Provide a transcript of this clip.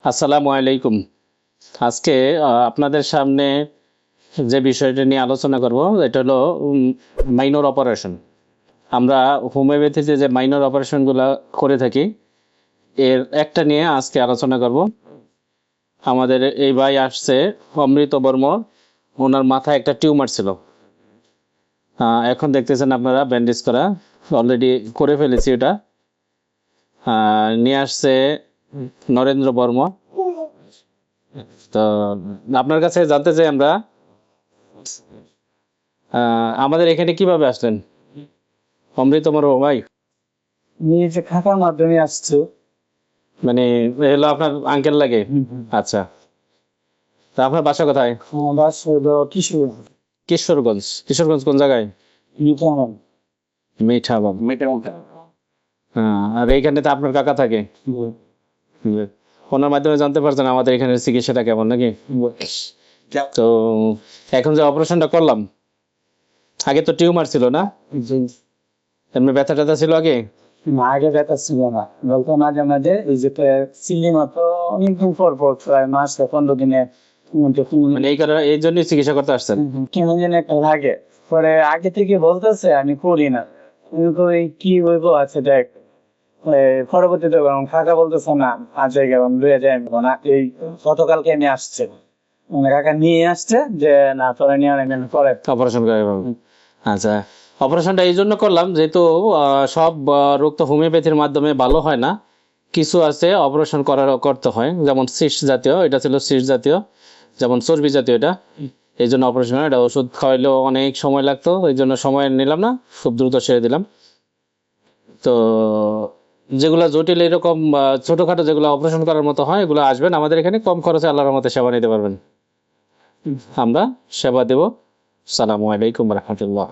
আসসালামু আলাইকুম। আজকে আপনাদের সামনে যে বিষয়টা নিয়ে আলোচনা করব এটা হলো মাইনর অপারেশন। আমরা হোমিওপ্যাথিতে যে মাইনর অপারেশনগুলো করে থাকি এর একটা নিয়ে আজকে আলোচনা করব। আমাদের এই ভাই আসছে অমৃত বর্মা, ওনার মাথায় একটা টিউমার ছিল। এখন দেখতেছেন আপনারা ব্যান্ডেজ করা, অলরেডি করে ফেলেছি এটা। নিয়ে আসছে নরেন্দ্র বর্মা। তো আপনার কাছে জানতে চাই আমরা, আমাদের এখানে কিভাবে আসলেন অমৃতমর ভাই? নিজে খাতার মাধ্যমে আসছে। মানে হলো আপনার আঙ্কেল লাগে? আচ্ছা, তা আপনার বাসা কোথায়? আমার বাসা হলো কিশোর কিশোরগঞ্জ। কিশোরগঞ্জ কোন জায়গায়? মিঠামন। মিঠাবন। আর এইখানে তো আপনার কাকা থাকে। ওনার মাধ্যমে জানতে পারছেন আমাদের এখানে চিকিৎসাটা কেমন নাকি? তো এখন যে অপারেশনটা করলাম, আগে তো টিউমার ছিল না? এমনি ব্যথা ট্যাথা ছিল আগে? আগে ব্যথা ছিল না, বলতো মাঝে মাঝে এই যে চিল্লি মতো অনেকদিন পর পর প্রায় মাস 15 দিনে মানে এই কারণে এই জন্যই চিকিৎসা করতে আসছেন? কেমন যেন একটা লাগে। পরে আগে থেকে বলতেছে আমি করি না, কিন্তু এই কি হইব আছে দেখ। পরবর্তীতে কাকা বলতেছে না আজ গেলাম লুয়ে যাই না, এই গতকালকে আমি আসছে মানে কাকা নিয়ে আসছে যে না তোরা নিয়ে আমি পরে অপারেশন করে। আচ্ছা, অপারেশনটা এই জন্য করলাম যেহেতু সব রোগ তো হোমিওপ্যাথির মাধ্যমে ভালো হয় না। কিছু আছে অপারেশন করতে হয়, যেমন সিস্ট জাতীয়, এটা ছিল সিস্ট জাতীয়, যেমন চর্বি জাতীয় এটা। এই জন্য অপারেশন, এটা ওষুধ খাওয়াইলেও অনেক সময় লাগতো, এই জন্য সময় নিলাম না, খুব দ্রুত সেরে দিলাম। তো যেগুলো জটিল এরকম ছোটোখাটো যেগুলো অপারেশন করার মতো হয় এগুলো আসবেন আমাদের এখানে, কম খরচে আল্লাহর রহমতে সেবা নিতে পারবেন। আমরা সেবা দেব। আসসালামু আলাইকুম রহমতুল্লাহ।